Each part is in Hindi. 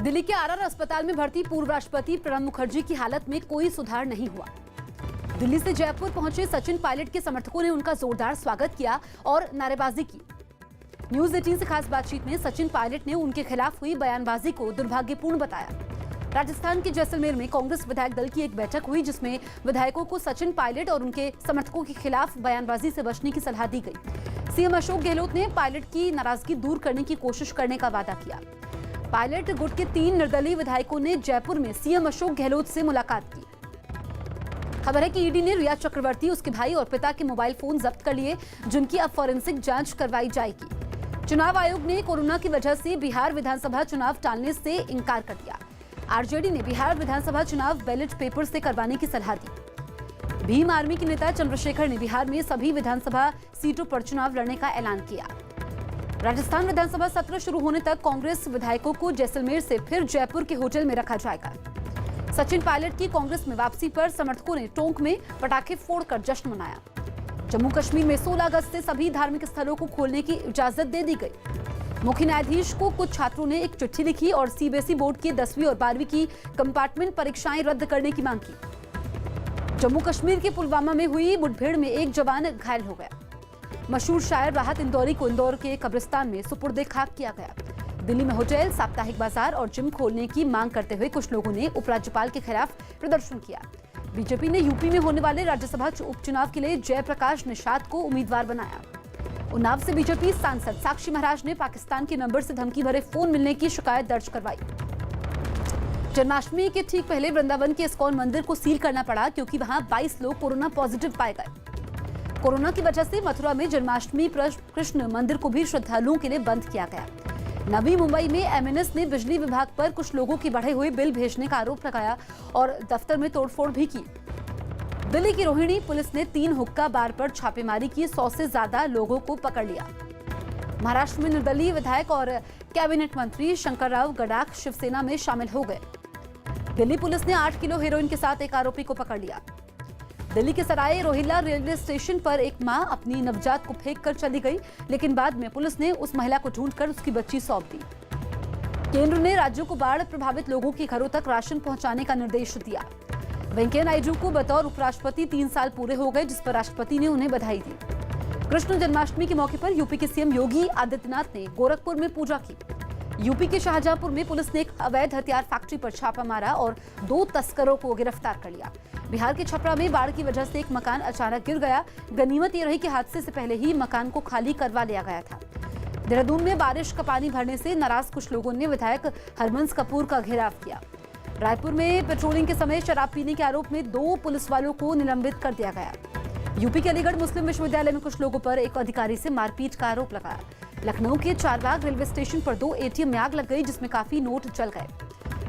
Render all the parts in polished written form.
दिल्ली के आरआर अस्पताल में भर्ती पूर्व राष्ट्रपति प्रणब मुखर्जी की हालत में कोई सुधार नहीं हुआ। दिल्ली से जयपुर पहुंचे सचिन पायलट के समर्थकों ने उनका जोरदार स्वागत किया और नारेबाजी की। न्यूज 18 से खास बातचीत में सचिन पायलट ने उनके खिलाफ हुई बयानबाजी को दुर्भाग्यपूर्ण बताया। राजस्थान के जैसलमेर में कांग्रेस विधायक दल की एक बैठक हुई, जिसमें विधायकों को सचिन पायलट और उनके समर्थकों के खिलाफ बयानबाजी से बचने की सलाह दी गई। सीएम अशोक गहलोत ने पायलट की नाराजगी दूर करने की कोशिश करने का वादा किया। पायलट गुट के 3 निर्दलीय विधायकों ने जयपुर में सीएम अशोक गहलोत से मुलाकात की। खबर है कि ईडी ने रिया चक्रवर्ती, उसके भाई और पिता के मोबाइल फोन जब्त कर लिए, जिनकी अब फॉरेंसिक जांच करवाई जाएगी। चुनाव आयोग ने कोरोना की वजह से बिहार विधानसभा चुनाव टालने से इंकार कर दिया। आरजेडी ने बिहार विधानसभा चुनाव बैलेट पेपर से करवाने की सलाह दी। भीम आर्मी के नेता चंद्रशेखर ने बिहार में सभी विधानसभा सीटों पर चुनाव लड़ने का ऐलान किया। राजस्थान विधानसभा सत्र शुरू होने तक कांग्रेस विधायकों को जैसलमेर से फिर जयपुर के होटल में रखा जाएगा। सचिन पायलट की कांग्रेस में वापसी पर समर्थकों ने टोंक में पटाखे फोड़कर जश्न मनाया। जम्मू कश्मीर में 16 अगस्त से सभी धार्मिक स्थलों को खोलने की इजाजत दे दी गई। मुख्य न्यायाधीश को कुछ छात्रों ने एक चिट्ठी लिखी और सीबीएसई बोर्ड की 10वीं और 12वीं की कंपार्टमेंट परीक्षाएं रद्द करने की मांग की। जम्मू कश्मीर के पुलवामा में हुई मुठभेड़ में एक जवान घायल हो गया। मशहूर शायर राहत इंदौरी को इंदौर के कब्रिस्तान में सुपुर्दे खाक किया गया। दिल्ली में होटल, साप्ताहिक बाजार और जिम खोलने की मांग करते हुए कुछ लोगों ने उपराज्यपाल के खिलाफ प्रदर्शन किया। बीजेपी ने यूपी में होने वाले राज्यसभा उपचुनाव के लिए जयप्रकाश निषाद को उम्मीदवार बनाया। उन्नाव से बीजेपी सांसद साक्षी महाराज ने पाकिस्तान के नंबर से धमकी भरे फोन मिलने की शिकायत दर्ज करवाई। जन्माष्टमी के ठीक पहले वृंदावन के इस्कॉन मंदिर को सील करना पड़ा, क्योंकि वहां 22 लोग कोरोना पॉजिटिव पाए गए। कोरोना की वजह से मथुरा में जन्माष्टमी कृष्ण मंदिर को भी श्रद्धालुओं के लिए बंद किया गया। नवी मुंबई में एमएनएस ने बिजली विभाग पर कुछ लोगों की बढ़े हुए बिल भेजने का आरोप लगाया और दफ्तर में तोड़फोड़ भी की। दिल्ली की रोहिणी पुलिस ने 3 हुक्का बार पर छापेमारी की, 100 से ज्यादा लोगों को पकड़ लिया। महाराष्ट्र में निर्दलीय विधायक और कैबिनेट मंत्री शंकरराव गडाख शिवसेना में शामिल हो गए। दिल्ली पुलिस ने 8 किलो हेरोइन के साथ एक आरोपी को पकड़ लिया। दिल्ली के सराय रोहिल्ला रेलवे स्टेशन पर एक मां अपनी नवजात को फेंक कर चली गई, लेकिन बाद में पुलिस ने उस महिला को ढूंढकर उसकी बच्ची सौंप दी। केंद्र ने राज्यों को बाढ़ प्रभावित लोगों के घरों तक राशन पहुंचाने का निर्देश दिया। वेंकैया नायडू को बतौर उपराष्ट्रपति 3 साल पूरे हो गए, जिस पर राष्ट्रपति ने उन्हें बधाई दी। कृष्ण जन्माष्टमी के मौके पर यूपी के सीएम योगी आदित्यनाथ ने गोरखपुर में पूजा की। यूपी के शाहजहांपुर में पुलिस ने एक अवैध हथियार फैक्ट्री पर छापा मारा और 2 तस्करों को गिरफ्तार कर लिया। बिहार के छपरा में बाढ़ की वजह से एक मकान अचानक गिर गया। गनीमत ये रही कि हादसे से पहले ही मकान को खाली करवा लिया गया था। देहरादून में बारिश का पानी भरने से नाराज कुछ लोगों ने विधायक हरबंस कपूर का घेराव किया। रायपुर में पेट्रोलिंग के समय शराब पीने के आरोप में 2 पुलिस वालों को निलंबित कर दिया गया। यूपी के अलीगढ़ मुस्लिम विश्वविद्यालय में कुछ लोगों पर एक अधिकारी से मारपीट का आरोप लगाया। लखनऊ के चारबाग रेलवे स्टेशन पर 2 एटीएम में आग लग गई, जिसमें काफी नोट जल गए।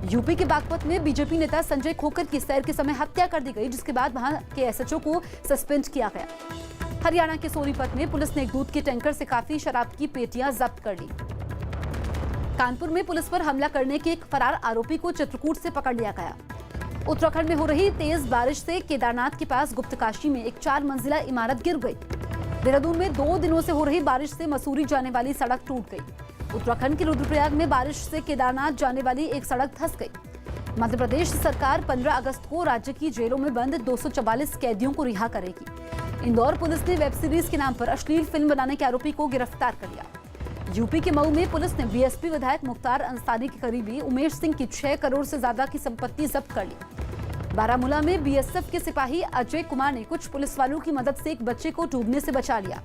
यूपी के बागपत में बीजेपी नेता संजय खोखर की सैर के समय हत्या कर दी गई, जिसके बाद वहां के एसएचओ को सस्पेंड किया गया। हरियाणा के सोनीपत में पुलिस ने एक दूध के टैंकर से काफी शराब की पेटियां जब्त कर ली। कानपुर में पुलिस पर हमला करने के एक फरार आरोपी को चित्रकूट से पकड़ लिया गया। उत्तराखंड में हो रही तेज बारिश से केदारनाथ के पास गुप्तकाशी में एक 4 मंजिला इमारत गिर गई। देहरादून में 2 दिनों से हो रही बारिश से मसूरी जाने वाली सड़क टूट गई। उत्तराखंड के रुद्रप्रयाग में बारिश से केदारनाथ जाने वाली एक सड़क धंस गई। मध्य प्रदेश सरकार 15 अगस्त को राज्य की जेलों में बंद 244 कैदियों को रिहा करेगी। इंदौर पुलिस ने वेब सीरीज के नाम पर अश्लील फिल्म बनाने के आरोपी को गिरफ्तार कर लिया। यूपी के मऊ में पुलिस ने बीएसपी विधायक मुख्तार अंसारी के करीबी उमेश सिंह की 6 करोड़ से ज्यादा की संपत्ति जब्त कर ली। बारामूला में बीएसएफ के सिपाही अजय कुमार ने कुछ पुलिस वालों की मदद से एक बच्चे को डूबने से बचा लिया।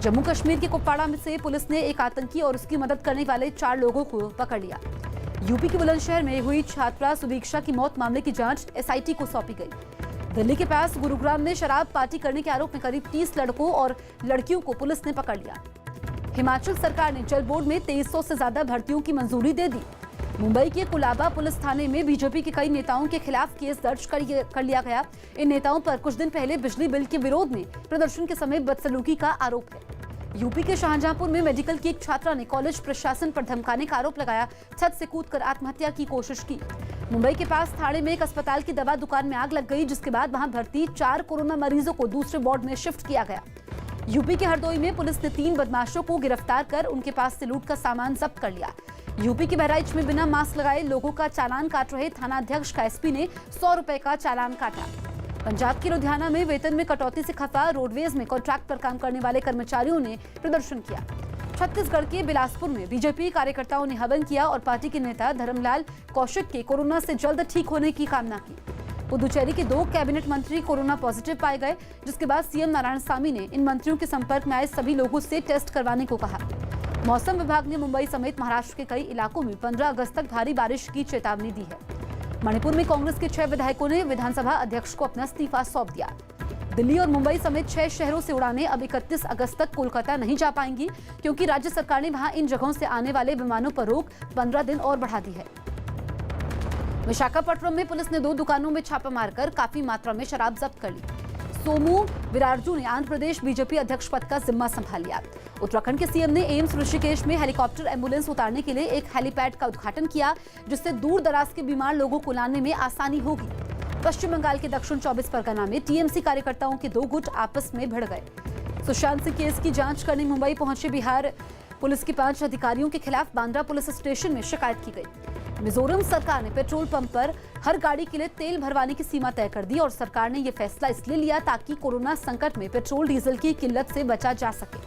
जम्मू कश्मीर के कुपवाड़ा से पुलिस ने एक आतंकी और उसकी मदद करने वाले 4 लोगों को पकड़ लिया। यूपी के बुलंदशहर में हुई छात्रा सुवीक्षा की मौत मामले की जांच एसआईटी को सौंपी गई। दिल्ली के पास गुरुग्राम में शराब पार्टी करने के आरोप में करीब 30 लड़कों और लड़कियों को पुलिस ने पकड़ लिया। हिमाचल सरकार ने जल बोर्ड में 2300 से ज्यादा भर्तियों की मंजूरी दे दी। मुंबई के कुलाबा पुलिस थाने में बीजेपी के कई नेताओं के खिलाफ केस दर्ज कर लिया गया। इन नेताओं पर कुछ दिन पहले बिजली बिल के विरोध में प्रदर्शन के समय बदसलूकी का आरोप है। यूपी के शाहजहांपुर में मेडिकल की एक छात्रा ने कॉलेज प्रशासन पर धमकाने का आरोप लगाया। छत से कूदकर आत्महत्या की कोशिश की। मुंबई के पास थाने में एक अस्पताल की दवा दुकान में आग लग गई, जिसके बाद वहां भर्ती 4 कोरोना मरीजों को दूसरे वार्ड में शिफ्ट किया गया। यूपी के हरदोई में पुलिस ने 3 बदमाशों को गिरफ्तार कर उनके पास से लूट का सामान जब्त कर लिया। यूपी के बहराइच में बिना मास्क लगाए लोगों का चालान काट रहे थानाध्यक्ष का एसपी ने 100 रुपए का चालान काटा। पंजाब के लुधियाना में वेतन में कटौती से खफा रोडवेज में कॉन्ट्रैक्ट पर काम करने वाले कर्मचारियों ने प्रदर्शन किया। छत्तीसगढ़ के बिलासपुर में बीजेपी कार्यकर्ताओं ने हवन किया और पार्टी के नेता धर्मलाल कौशिक के कोरोना से जल्द ठीक होने की कामना की। पुदुचेरी के 2 कैबिनेट मंत्री कोरोना पॉजिटिव पाए गए, जिसके बाद सीएम नारायणसामी ने इन मंत्रियों के संपर्क में आए सभी लोगों से टेस्ट करवाने को कहा। मौसम विभाग ने मुंबई समेत महाराष्ट्र के कई इलाकों में 15 अगस्त तक भारी बारिश की चेतावनी दी है। मणिपुर में कांग्रेस के 6 विधायकों ने विधानसभा अध्यक्ष को अपना इस्तीफा सौंप दिया। दिल्ली और मुंबई समेत 6 शहरों से उड़ानें अब 31 अगस्त तक कोलकाता नहीं जा पाएंगी, क्योंकि राज्य सरकार ने वहां इन जगहों से आने वाले विमानों पर रोक 15 दिन और बढ़ा दी है। विशाखापट्टनम में पुलिस ने 2 दुकानों में छापा मारकर काफी मात्रा में शराब जब्त कर ली। सोमू वीराजू ने आंध्र प्रदेश बीजेपी अध्यक्ष पद का जिम्मा संभाल लिया। उत्तराखंड के सीएम ने एम्स ऋषिकेश में हेलीकॉप्टर एम्बुलेंस उतारने के लिए एक हेलीपैड का उद्घाटन किया, जिससे दूर दराज के बीमार लोगों को लाने में आसानी होगी। पश्चिम बंगाल के दक्षिण 24 परगना में टीएमसी कार्यकर्ताओं के 2 गुट आपस में भिड़ गए। सुशांत सिंह केस की जांच करने मुंबई पहुंचे बिहार पुलिस के 5 अधिकारियों के खिलाफ बांद्रा पुलिस स्टेशन में शिकायत की गई। मिजोरम सरकार ने पेट्रोल पंप पर हर गाड़ी के लिए तेल भरवाने की सीमा तय कर दी और सरकार ने यह फैसला इसलिए लिया ताकि कोरोना संकट में पेट्रोल डीजल की किल्लत से बचा जा सके।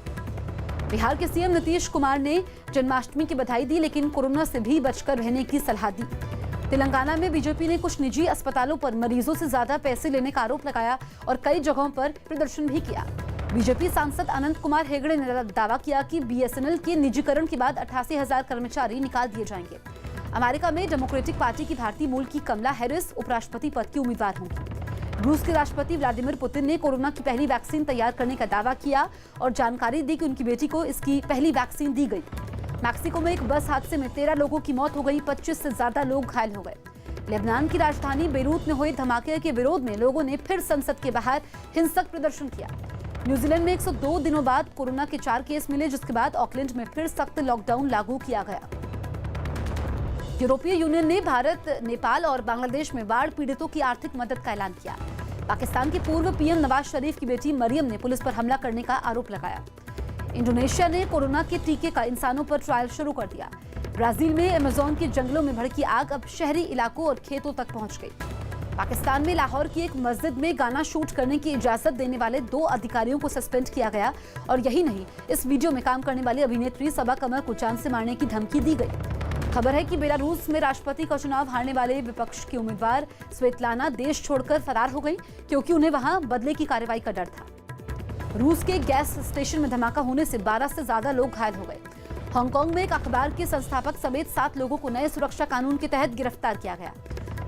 बिहार के सीएम नीतीश कुमार ने जन्माष्टमी की बधाई दी, लेकिन कोरोना से भी बचकर रहने की सलाह दी। तेलंगाना में बीजेपी ने कुछ निजी अस्पतालों पर मरीजों से ज्यादा पैसे लेने का आरोप लगाया और कई जगहों पर प्रदर्शन भी किया। बीजेपी सांसद अनंत कुमार हेगड़े ने दावा किया कि बीएसएनएल के निजीकरण के बाद 88,000 कर्मचारी निकाल दिए जाएंगे। अमेरिका में डेमोक्रेटिक पार्टी की भारतीय मूल की कमला हैरिस उपराष्ट्रपति पद की उम्मीदवार होंगी। रूस के राष्ट्रपति व्लादिमीर पुतिन ने कोरोना की पहली वैक्सीन तैयार करने का दावा किया और जानकारी दी कि उनकी बेटी को इसकी पहली वैक्सीन दी गई। मैक्सिको में एक बस हादसे में 13 लोगों की मौत हो गई, 25 से ज्यादा लोग घायल हो गए। लेबनान की राजधानी बेरूत में हुए धमाके के विरोध में लोगों ने फिर संसद के बाहर हिंसक प्रदर्शन किया। न्यूजीलैंड में 102 दिनों बाद कोरोना के 4 केस मिले, जिसके बाद ऑकलैंड में फिर सख्त लॉकडाउन लागू किया गया। यूरोपीय यूनियन ने भारत, नेपाल और बांग्लादेश में बाढ़ पीड़ितों की आर्थिक मदद का ऐलान किया। पाकिस्तान के पूर्व पीएम नवाज शरीफ की बेटी मरियम ने पुलिस पर हमला करने का आरोप लगाया। इंडोनेशिया ने कोरोना के टीके का इंसानों पर ट्रायल शुरू कर दिया। ब्राजील में अमेज़न के जंगलों में भड़की आग अब शहरी इलाकों और खेतों तक पहुंच गई। पाकिस्तान में लाहौर की एक मस्जिद में गाना शूट करने की इजाजत देने वाले 2 अधिकारियों को सस्पेंड किया गया और यही नहीं, इस वीडियो में काम करने वाली अभिनेत्री सबा कमर को जान से मारने की धमकी दी गई। खबर है कि बेलारूस में राष्ट्रपति का चुनाव हारने वाले विपक्ष की उम्मीदवार स्वेतलाना देश छोड़कर फरार हो गई, क्योंकि उन्हें वहां बदले की कार्रवाई का डर था। रूस के गैस स्टेशन में धमाका होने से 12 से ज्यादा लोग घायल हो गए। हांगकांग में एक अखबार के संस्थापक समेत 7 लोगों को नए सुरक्षा कानून के तहत गिरफ्तार किया गया।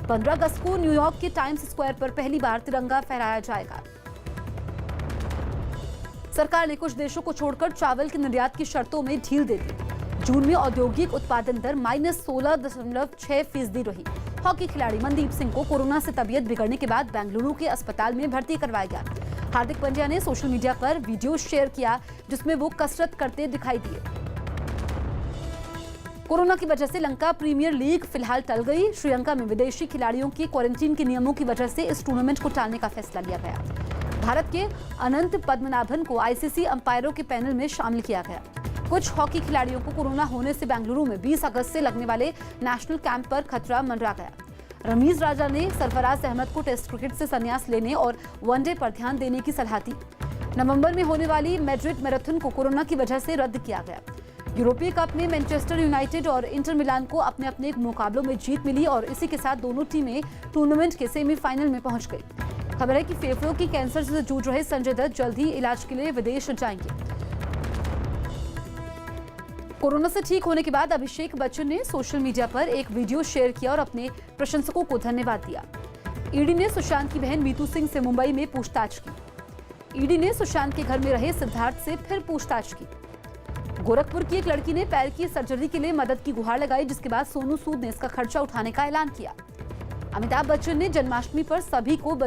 15 अगस्त को न्यूयॉर्क के टाइम्स स्क्वायर पर पहली बार तिरंगा फहराया जाएगा। सरकार ने कुछ देशों को छोड़कर चावल के निर्यात की शर्तों में ढील दे दी। जून में औद्योगिक उत्पादन दर -16.6% रही। हॉकी खिलाड़ी मनदीप सिंह को कोरोना से तबीयत बिगड़ने के बाद बेंगलुरु के अस्पताल में भर्ती करवाया गया। हार्दिक पांड्या ने सोशल मीडिया पर वीडियो शेयर किया, जिसमें वो कसरत करते दिखाई दिए। कोरोना की वजह से लंका प्रीमियर लीग फिलहाल टल गई। श्रीलंका में विदेशी खिलाड़ियों के क्वारंटीन के नियमों की वजह से इस टूर्नामेंट को टालने का फैसला लिया गया। भारत के अनंत पद्मनाभन को आईसीसी अंपायरों के पैनल में शामिल किया गया। कुछ हॉकी खिलाड़ियों को कोरोना होने से बेंगलुरु में 20 अगस्त से लगने वाले नेशनल कैंप पर खतरा मंडरा गया। रमीज राजा ने सरफराज अहमद को टेस्ट क्रिकेट से संन्यास लेने और वनडे पर ध्यान देने की सलाह दी। नवंबर में होने वाली मैड्रिड मैराथन को कोरोना की वजह से रद्द किया गया। यूरोपीय कप में मैनचेस्टर यूनाइटेड और इंटर मिलान को अपने अपने मुकाबलों में जीत मिली और इसी के साथ दोनों टीमें टूर्नामेंट के सेमीफाइनल में पहुंच गई। खबर है कि फेफड़ों की कैंसर से जूझ रहे संजय दत्त जल्द ही इलाज के लिए विदेश जाएंगे। कोरोना से ठीक होने के बाद अभिषेक बच्चन ने सोशल मीडिया पर एक वीडियो शेयर किया और अपने प्रशंसकों को धन्यवाद दिया। ईडी ने सुशांत की बहन मीतू सिंह से मुंबई में पूछताछ की। ईडी ने सुशांत के घर में रहे सिद्धार्थ से फिर पूछताछ की। गोरखपुर की एक लड़की ने पैर की सर्जरी के लिए मदद की गुहार लगाई, जिसके बाद सोनू सूद ने इसका खर्चा उठाने का ऐलान किया। अमिताभ बच्चन ने जन्माष्टमी पर सभी को बधाई